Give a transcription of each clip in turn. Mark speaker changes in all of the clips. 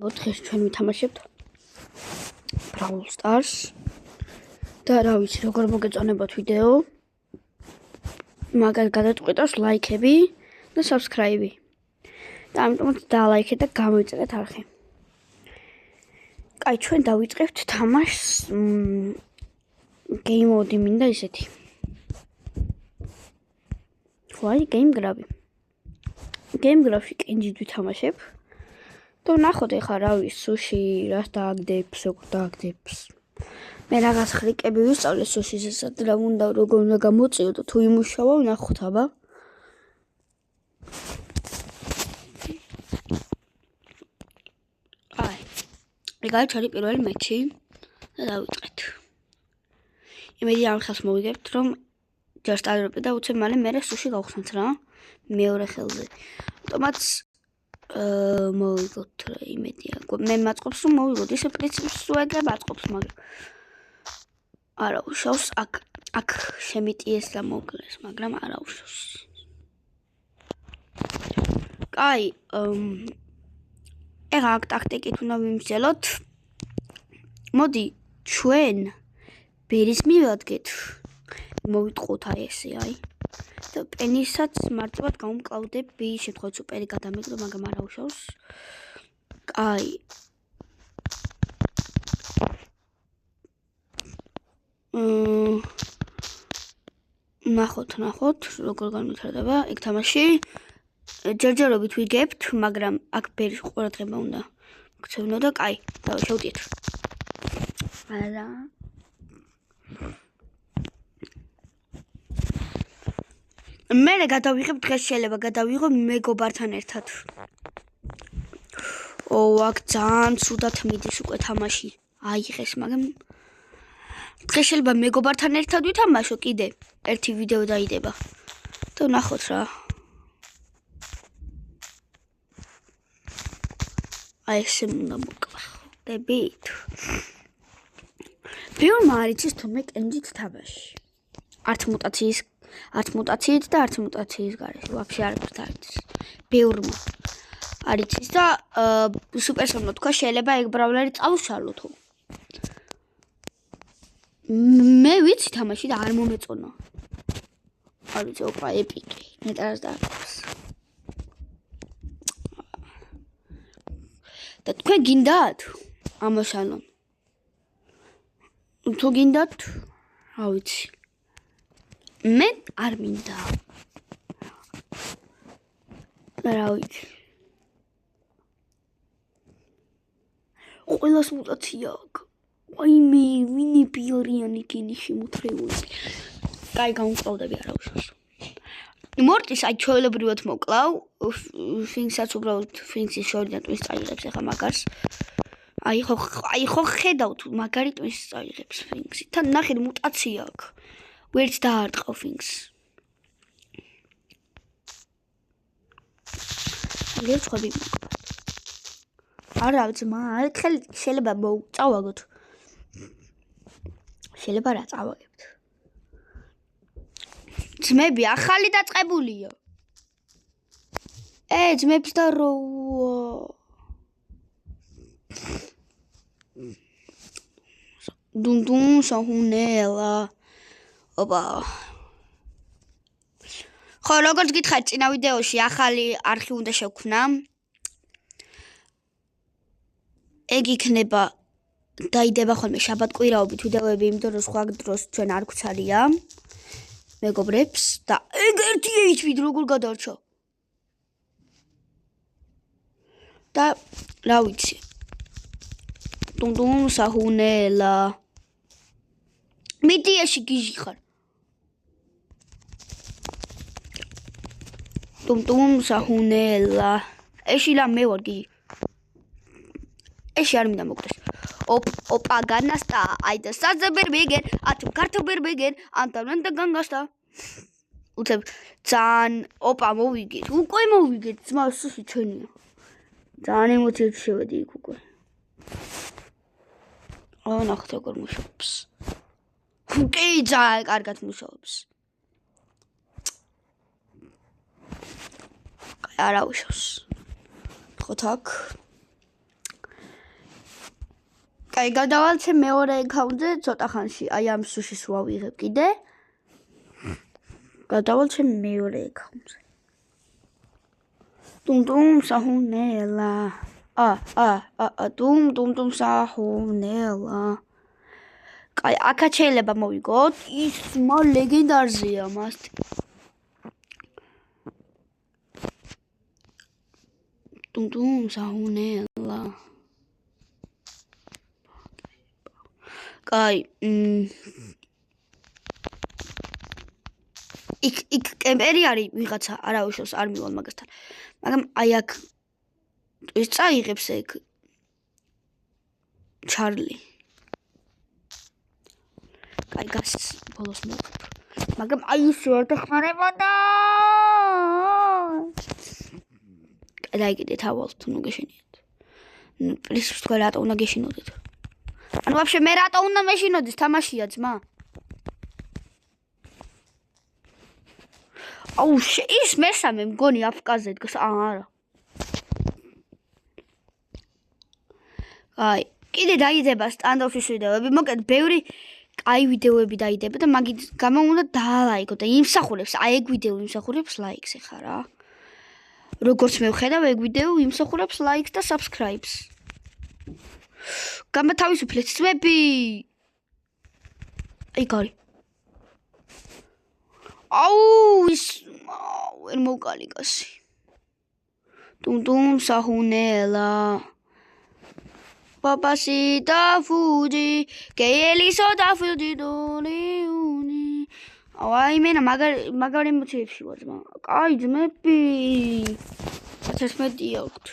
Speaker 1: დღეს ჩვენ ვითამაშებთ Brawl Stars და რა ვიცი როგორ მოგეწონებათ ვიდეო. მაგას გადაწყვეტავს ლაიქები და subscribe-ი. და ამიტომაც დალაიქეთ და გამოიწერეთ არხი. კაი, ჩვენ დავიწყებთ თამაშს. Game mode მინდა ისეთი. ვაი, game grab-ი. Game grab-ში კენჯით ვითამაშებ. და ნახოთ ეხლა რა ვიცი, სუში რას დააგდებს, როგორ დააგდებს. მე რაღაც ხრიკები ვისწავლე სუშისესაც რა უნდა როგორ უნდა გამოწიო და თუ იმუშავა ვნახოთ აბა. აი. ეგ არის ჩემი პირველი მატჩი და დავიწყეთ. იმედი ამ ხელს მოვიგებთ რომ ჯერ სტადიოები და უცებ მალე მე სუში გავხსნათ რა. მეორე ხელზე. ავტომატ მოვიგოთ რა იმედია. მე მაწყობს რომ მოვიგოთ ისე პრინციპს უეგრე მაწყობს მაგრამ არა უშავს აქ შემიტიეს და მოკლეს მაგრამ არა უშავს. კაი, ეხლა აქ ტაქტიკით უნდა ვიმსჯელოთ. მოდი ჩვენ ბერის მივადგეთ. მოვიტყოთ აი ესე აი. და პენისაც მარტივად გავუმკლავდებ ბერის შემთხვევით სუპერი გადამეგდო მაგრამ არა უშავს. კაი. ნახოთ როგორ განვითარდება ეგ თამაში. ჯერჯერობით ვიგებთ მაგრამ აქ ბერის ყურადღება უნდა გქცევნო და კაი შევდიეთ. არა მე გადავიღებ დღეს შეიძლება გადავიღო მეგობართან ერთად. აქ ძალიან ცუდად მიდის უკვე თამაში. აიღეს მაგრამ დღეს შეიძლება მეგობართან ერთად ვითამაშო კიდე ერთი ვიდეო დაიდება. და ნახოთ რა. აი ესე უნდა მოკლახდებით. ბევრმა არ იცის თუმე კენჯით თამაში. არც მუტაციით და არც მუტაციის გარეშე ვაფშე არაფერს არ იცის. ბევრმა არ იცის და სუპერსონო თქვა შეიძლება ეგ ბრავლერი წავშალო თუ. მე ვიცი თამაში და არ მომეწონა. არ ვიცი ოპა ეპიკი ნეტარას დააქვს. და თქვენ გინდათ ამოშალონ. თუ გინდათ რა ვიცი. მე არ მინდა. რა ვიცი. ყველას მუტაცია აქვს. აი მე ვინი პიორიანი კინიში მოთრეული. კაი გამოვყავდები არა უშავს. მორტის აი ჩვეულებრივად მოკლავ. ფინკსაც უბრალოდ ფინკსის შორიდან ტვინს წაიღებს ახლა მაგარს. აი ხო ხედავთ მაგარი ტვინს წაიღებს ფინკსი. თან ნახეთ მუტაცია აქვს. ვერც დაარტყავ ფინკს. ლევ ხოდი. არა ძმა, ერთხელ შეიძლება წავაგოთ. შეიძლება რა წავაგებთ. ძმები ახალი დაწყებულია. ძმებს და რო დუნდუნ საჰუნელა. ოპა. ხო, როგორც გითხარით წინა ვიდეოში ახალი არხი უნდა შევქმნა. ეგ იქნება დაიდება ხოლმე შაბათ-კვირაობით ვიდეოები, იმიტომ რომ სხვა დროს ჩვენ არ გვცარია მეგობრებს და ეგ ერთი HP-ით როგორ გადარჩა. და რა ვიცი. დუნდუნ საჰუნელა. მიდიაში გიჟი ხარ. დუნდუნ საჰუნელა. ეშილა მე ვარ გიჟი. ეში არ მინდა მოკდეს. ოპა განასტა აიდა საზებერბეგენ ათი ქართობერბეგენ ანტანდა განგასტა. უცებ ძალიან ოპა მოვიგეთ. უკვე მოვიგეთ ძმა სუსი ჩვენია. ძალიან ემოციებში შევედი იქ უკვე. ნახეთ როგორ მუშაობს. კი ძალიან კარგად მუშაობს. არა უშავს. ხო თაკ კაი, გადავალცე მეორე აკაუნტზე ცოტა ხანში. აი ამ სუშის ვავიღებ კიდე. გადავალცე მეორე აკაუნტზე. დუმ საჰუნელა. დუმ საჰუნელა. კაი, აქაც შეიძლება მოვიგოთ. ის ლეგენდარზეა მასტი. დუმ საჰუნელა. კაი, იქ კემპერი არის ვიღაცა, არა უშავს არ მივალ მაგასთან. მაგრამ აი აქ ის წაიღებს ეგ ჩარლი. კაი, გას ბოლოს მოვხატო. მაგრამ აი ის ვერ დახმარებოდა. დაიგიდეთ ავალთ ნუ გეშინიათ. ნუ პლიზ თქვენ რატო უნდა გეშინოდეთ? ანუ ვაფშე მე რატო უნდა მეშინოდეს თამაშია ძმა? აუ ის მესამე მგონი აფკაზე დგას არა. აი, კიდე დაიდება სტანდოფის ვიდეოები, მოკეთ ბევრი კაი ვიდეოები დაიდება და მაგით გამო უნდა დაალაიქოთ და იმსახურებს, აი ეგ ვიდეო იმსახურებს ლაიქს ეხა რა. როგორც მე ვხედავ ეგ ვიდეო იმსახურებს ლაიქს და subscribe-ს. გამათავისუფლეთ ძმები. აი გარი. აუ ის ვერ მოვკალი კაცი. დუმ საჰუნელა. Papacita Fuji, que él hizo da Fuji Doriuni. Ay, mena magari motivši возьма. Ай, ძმები. ეს მეტი აქვთ.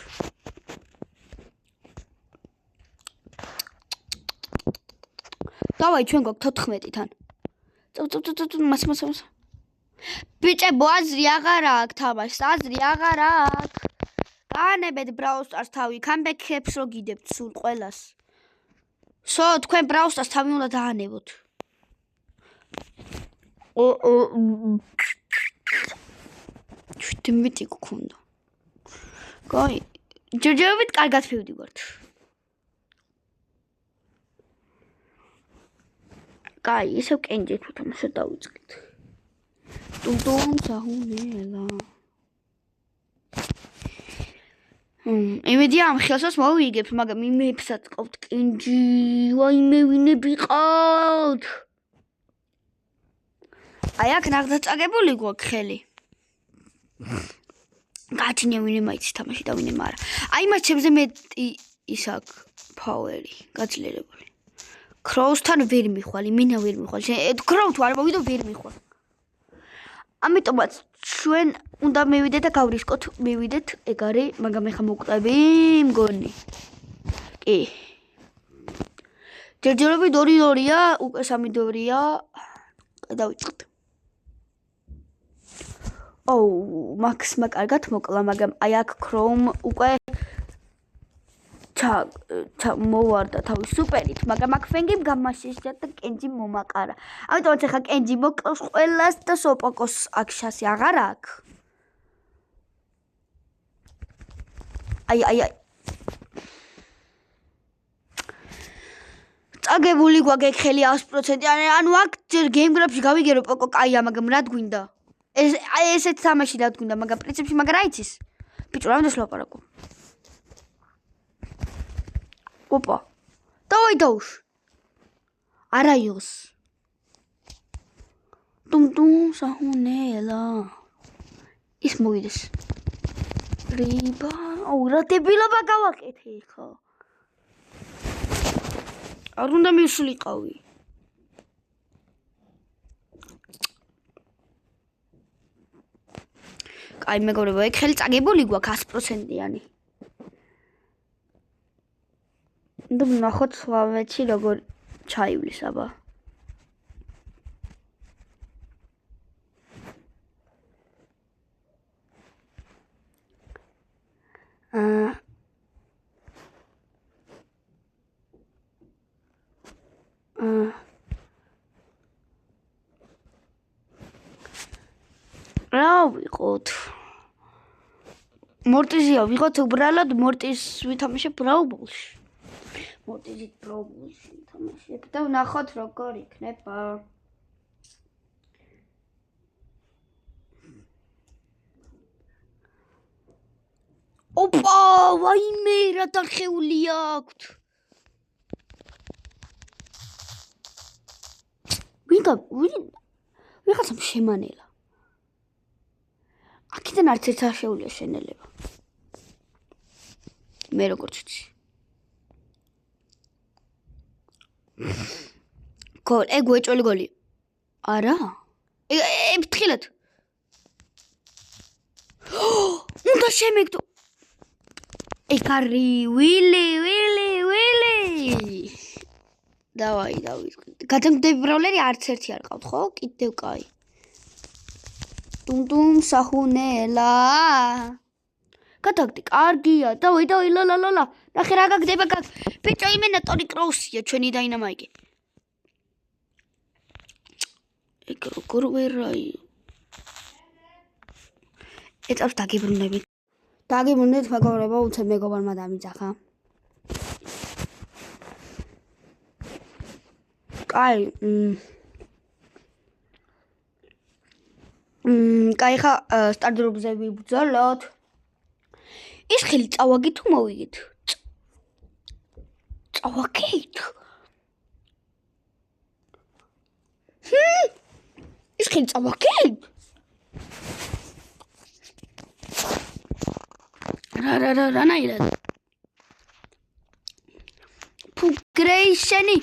Speaker 1: დავაი ჩვენ გვაქვს 14-თან. წავ მას. ბიჭებო, აზრი აღარ აქვს თამაშს, აზრი აღარ აქვს. განებეთ Brawl Stars თავი, comeback-ებს რო გიდებთ სულ ყველას. თქვენ Brawl Stars თავი უნდა დაანებოთ. თიმიტი გქონდა. კაი, ჯერჯერობით კარგად მივდივართ. კაი, ისევ კენჯით უთამაშო დავიწყეთ. დუმ საჰუნელა. იმედია ამ ხელსაც მოვიგებ, მაგრამ იმებსაც ყავთ კენჯი, ვაიმე ვინები ყავთ. აი აქ ნახდაც წაგებული გვაქვს ხელი. გაჩნია ვინე მაიცი თამაში და ვინე მარა. აი მას ჩემზე მეტი ის აქვს ფაუერი, გაძლიერებული. ქროუსთან ვერ მიხვალ, მინა ვერ მიხვალ. ქროუ თუ არ მოვიდო ვერ მიხვალ. ამიტომაც ჩვენ უნდა მივიდეთ და გავრისკოთ, მივიდეთ, ეგ არის, მაგრამ ეხა მოვკვდები, მგონი. კი. ჯერჯერობით 2-2-ია, უკვე 3-2-ია. დავიწყოთ. მაქსმა კარგად მოკლა, მაგრამ აი აქ ქროუმ უკვე მოვარდა თავის სუპერით, მაგრამ აქ ფენგიმ გამაშიშა და კენჯი მომაყარა. ამიტომაც ახლა კენჯი მოკლავს ყველას და სოპოკოს აქ შასი აღარ აქვს. აი. წაგებული გვაქვს ხელი 100%. ანუ აქ ჯერ გეიმგრაფში გავიგერო პოკო კაია, მაგრამ რა გვინდა? ესეთ თამაში რა გვინდა, მაგრამ პრინციპში რა იცის? ბიჭო, რამდენს ლაპარაკო? ოპა. დავაი დაუშ. არაიოს. დუმ საჰუნელა. ის მოვიდეს. რიბა, რა დებილობა გავაკეთე ხა. არ უნდა მივსულიყავი. კაი მეგობრებო, ეგ ხელი წაგებული გვაქვს 100%-იანი. და ნახოთ სლავეთში როგორ ჩაივლის აბა. რა ვიყოთ? მორტიზია ვიღოთ უბრალოდ მორტის ვითამაშებ Brawl Ball-ში. მოდით პრობლემში თამაშობ და ვნახოთ როგორ იქნება. ოპა, ვაიმე, რა დახეული აქვთ. ვიღაცამ შემანელა. აქედან არც ერთ არ შეუძლია შენელება. მე როგორც ვიცი. გოლ, ეგვეჭველი გოლი. არა? ებთხილეთ. უნდა შემეგდო. ეკარი, ვილი. დავაი. გადამგდები ბროლერი არც ერთი არ ყავთ, ხო? კიდევ კაი. ტუმ საჰუნელა. გადაგდი, კარგია. დავაი, ლა. ნახე რა გაგდება გაგ. ბიჭო, იმენა ტონი კროუსია ჩვენი დაინამაიკი. ეგ როგორ ვერაი. ეწავს დაგიბრუნდებით. დაგიბრუნდეთ მეგობრებო, უცებ მეგობარმა დამიძახა. კაი. კაი ხა სტარტირებზე ვიბრძოლოთ. ის ხელი წავაგით თუ მოვიგეთ? წავაგეთ. ის ხელი წავაგეთ? რანაირად? ფუგრეიშენი.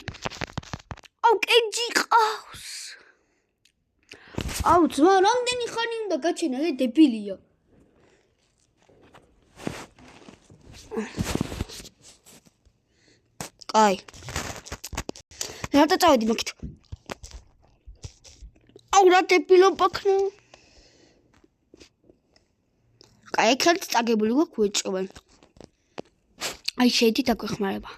Speaker 1: აუ, კეჯი ყავს. აუ, ძმა, რამდენი ხანი უნდა გაჩენა, დებილია. კაი. რატო წავედი მაგით? აუ, რა დებილობა ქნა. კაი, ხალხი წაგებული გვაქვს ვეჭვენ. აი, შეიდი დაგვეხმარება.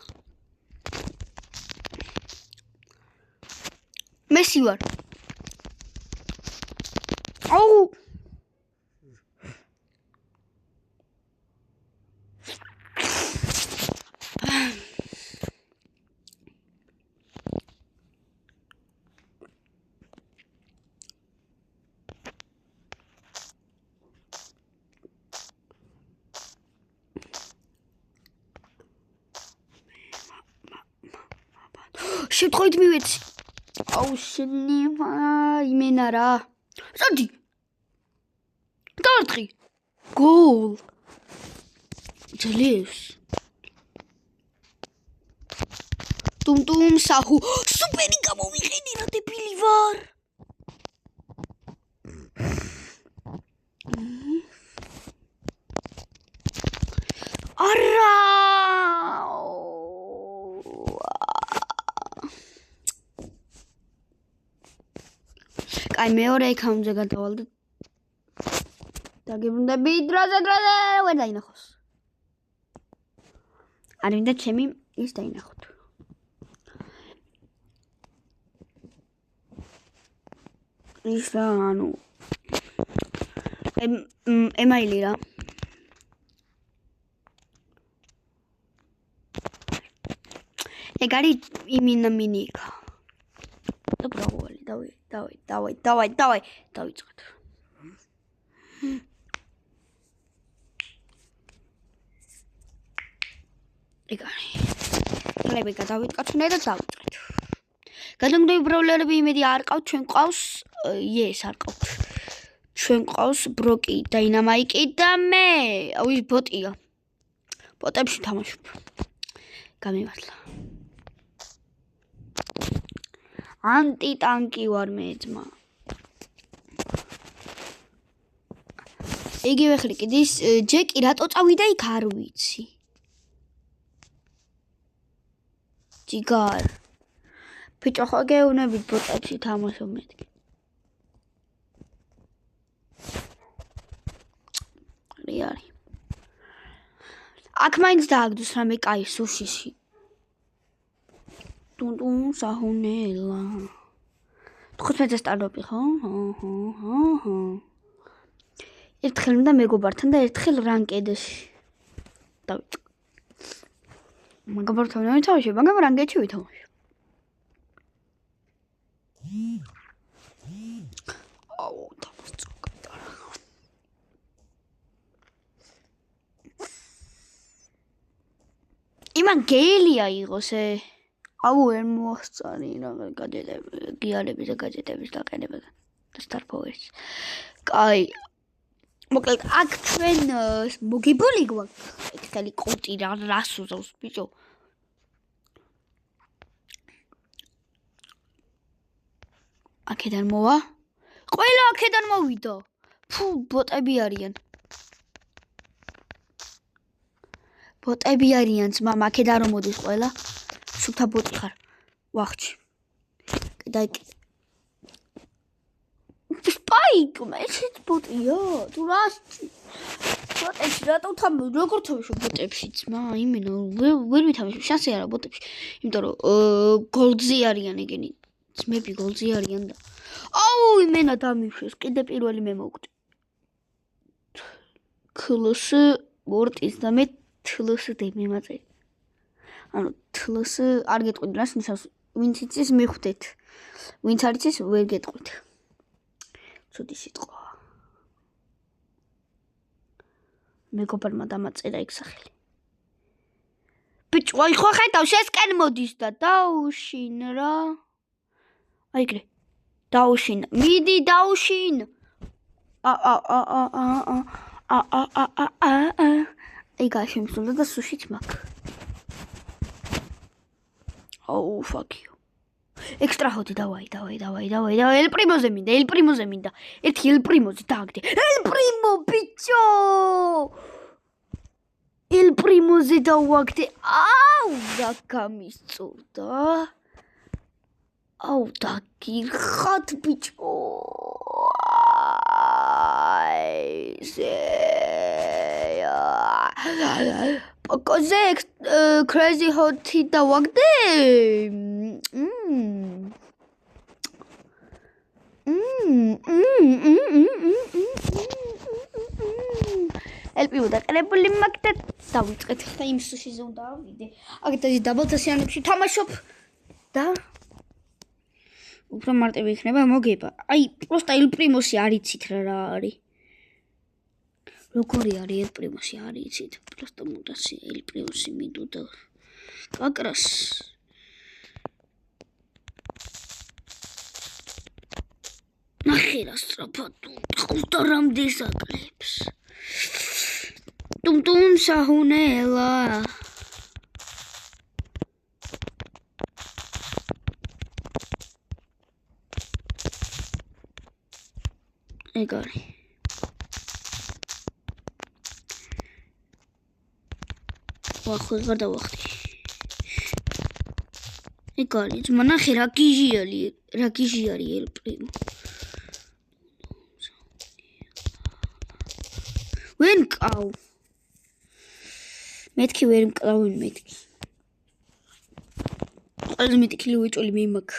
Speaker 1: მესი ვარ. აუ. შევთხოვით მივეცი. აუ შენიმა იმენა რა. ზოდი. დაარტყი. გოლ. ძლევს. ტუმ საჰუ. სუპერი გამომიყენე რა დებილი ვარ. არა. აი მეორე აკაუნტზე გადავალ და დაგიბრუნდები დროზე ვერ დაინახოს. არ მინდა ჩემი ის დაინახოთ. ის რა ანუ ემაილი რა. ეგ არის იმინა მინიკა. და ბრავალი დავიწყოთ. ეგ არის. ლები გადავიტყოთ და დავიწყოთ. გადამგდები ბროლერები იმედი არ ყავთ, ჩვენ ყავს ეს არ ყავთ. ჩვენ ყავს ბროკი, დაინამაიკი და მე. აუ ის ბოტია. ბოტებში თამაშობ. გამიმართლა. ანტიტანკი ვარ მე ძმა. იგივე ხლიკიდის ჯეკი რატო წავიდა იქ არ ვიცი. ჯიგარ. ბიჭო ხო გეუნებით ბოტებში თამაშობ მეთქი. რეალი. აქ მაინც დააგდოს რამე კაი სუშიში. ტუმ საჰუნელა. 15-ზე სტარტობი ხო? ჰო. ერთხელ მინდა მეგობართან და ერთხელ რანკედში. დავიწყე. მაგალითად თავი თავში, მაგრამ რანგეთში ვითამაშე. აუ, დამწუხდა. იმან გეილი აიღოს აუ ვერ მოასწარი რაღაც გაძეთები, გიალების და გაძეთების დაყენება და სტარფოვერს. კაი. მოკლედ აქ ჩვენ მოგებული გვაქვს ექსელი კოტი რას უზავს ბიჭო. აქედან მოვა? ყველა აქედან მოვიდა. ფუ, ბოტები არიან. ბოტები არიან, ძმა, აქედან რომ მოდის ყველა. სუფთა ბოტი ხარ. ვახჩი. დაიკიდე. სპაიკ, მეცით ბოტია. თუ რას? ბოტებში რატო როგორ თამაშობ ბოტებში, ძმა? იმენა ვერ ვითამაშობ, შანსი არა ბოტებში. იმიტომ რომ გოლდზე არიან ეგენი. ძმები გოლდზე არიან და აუ, იმენა დამიშვეს. კიდე პირველი მე მოვკვდი. ქლს მორტის და მე თლს დემიმაწე. ანუ თლს არ გეტყვით რას ნიშნავს ვინც იცის მიხვდეთ ვინც არ იცის ვერ გეტყვით ცუდი სიტყვა მეგობარმა დამაწერა ეგ სახელი ბიჭო აი ხო ხედავ შესკენ მოდის და დაუშინ რა აი ეგრე დაუშინ მიდი დაუშინ ეგ შემსულა და სუშიც მაქვს Oh, fuck you. Extra hoti, давай. El primoze minda. Ერთი el primoze დააგდე. El primo, bicho! El primoze დავაგდე. აუ, დაგამისწორდა. აუ, დაგირხათ, bicho. Pokazę crazy hoti დავაგდე. ელპიუდა ყრებული მაგდა დავიწყეთ ხა იმ სუშიზე უნდა ავიდე. აქეთაში დაბალთასიანებში თამაშობ და უფრო მარტივი იქნება მოგება. აი, პროსტა ელ პრიმოსი არ იცით რა არის. როგორი არის ელ პრიმოსი არ იცით. პროსტა მუტაცი ელ პრიმოსი მიდუდა. კაკრას ნახე რა სწრაფად ხუთა რამდენს აკლებს. Tum sahunela. ეგარი. ვახო ვერ დავახტი. ეგარი, ძმა ნახე რა გიჟი არის ელ პრიმო. ვენ კავ. მეთქი ვერ მკლავენ მეთქი. ყველაზე მეტი კილი უეჭველი მე მაქვს.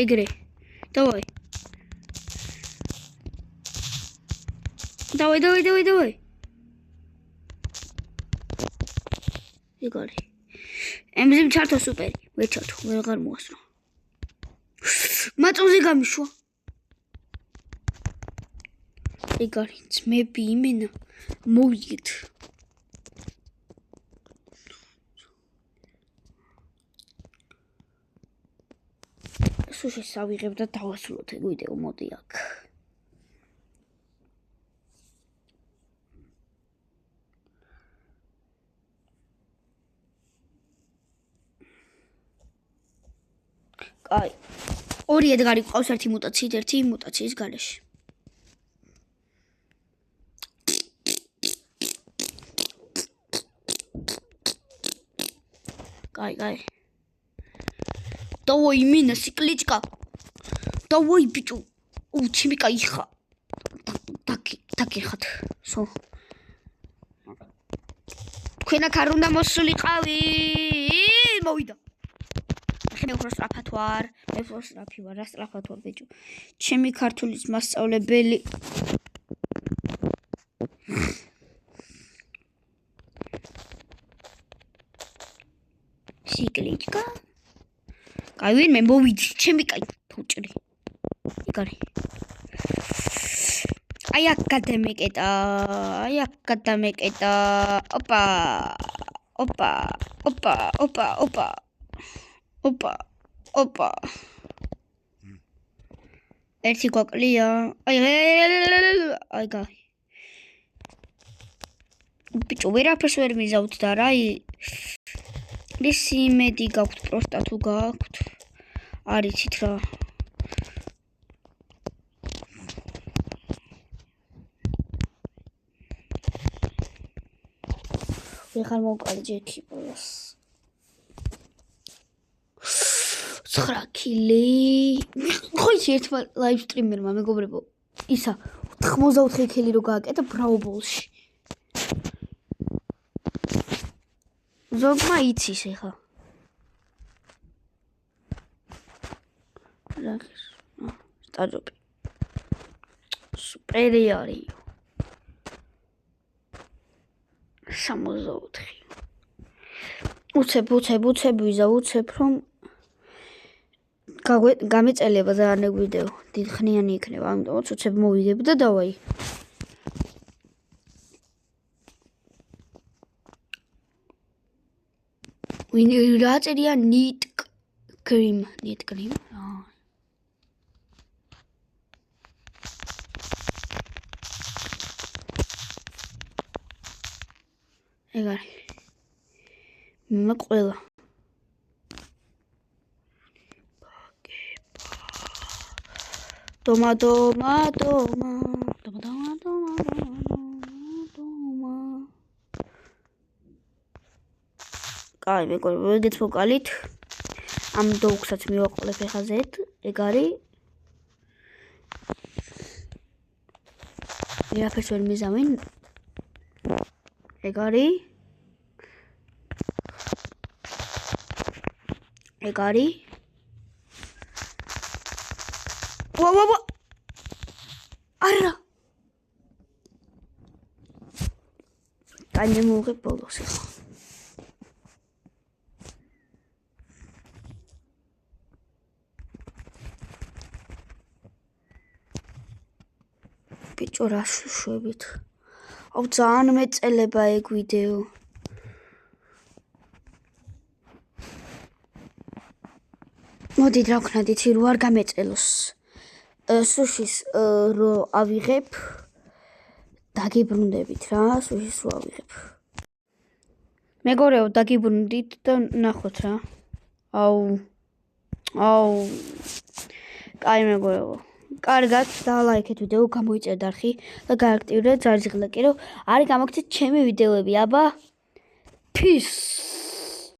Speaker 1: ეგრე. დავай. ეგარი. ემზიმ ჩართო სუპერი. ვერ ჩართო, ვეღარ მოასრო. მაწოზე გამიშვა. ეგარი, ძმები იმენა მოვიგეთ. სუშეს ავიღებ და დავასრულოთ ეგ ვიდეო, მოდი აქ. კაი. ორი ედგარი ყავს ერთი მუტაციის გარეშე. კაი. Давай именно сикличка. Давай бичу. Учимика иха. Так ихат. Со. Ქვენა ქარ უნდა მოსულიყავი. მოვიდა. მე უფრო სწრაფად ვარ. მე უფრო სწრაფი ვარ, რა სწრაფად ვარ ბიჭო. ჩემი ქართულის მასწავლებელი სიკლიჩკა. კაი ვინმე მოვიდი, ჩემი კაი ფუჭრი. იგარი. აი აქ გადამეკეტა. ოპა. ერთი გვაკლია. აი გაი. ბიჭო, ვერაფერს ვერ მიზავთ და რა ის იმედი გაქვთ პროსტა თუ გაქვთ. არიცით რა. ვეღარ მოვკალი ჯექი ბოლოს. 9 კილი. ხო იცი ერთმა ლაივ სტრიმერმა მეგობრებო. ისა 84 კილი რო გააკეთა ბრაუბოლში. ზოგმა იცის ეხა. რახის. სტაჯოპი. სუპერი არის. 64. უცებ ვიზავუცებ რომ გამეწელება ძალიან ვიდეო დიდხნიანი იქნება, ამიტომ უცებ მოვიდებ და დავაი. ვინ რა წერია ნიტკრიმ. ეგარი. მე ყველა. Toma. კაი, მეგობრებო, მოგალით. ამ დოუქსაც მივაყოლებ ეხა ზეთ, ეგ არის. ვერაფერს ვერ მიზავენ. ეგ არის. ვა. არა. კაი, მოვიღებ ბოლოს ეხა. ბიჭო, რა შუშვებით. აუ, ძალიან მეწელება ეგ ვიდეო. მოდით რა ვქნათ, იცი რო არ გამეწელოს. სუშის რო ავიღებ, დაგიბრუნდებით რა, სუშის რო ავიღებ. მეგობრებო, დაგიბრუნდით და ნახოთ რა. აუ. კაი მეგობრებო. კარგად, დალაიქეთ ვიდეო, გამოიწერეთ არხი და გააქტიურეთ ჯარის ღილაკი, რომ არ გამოგცეთ ჩემი ვიდეოები. აბა. Peace.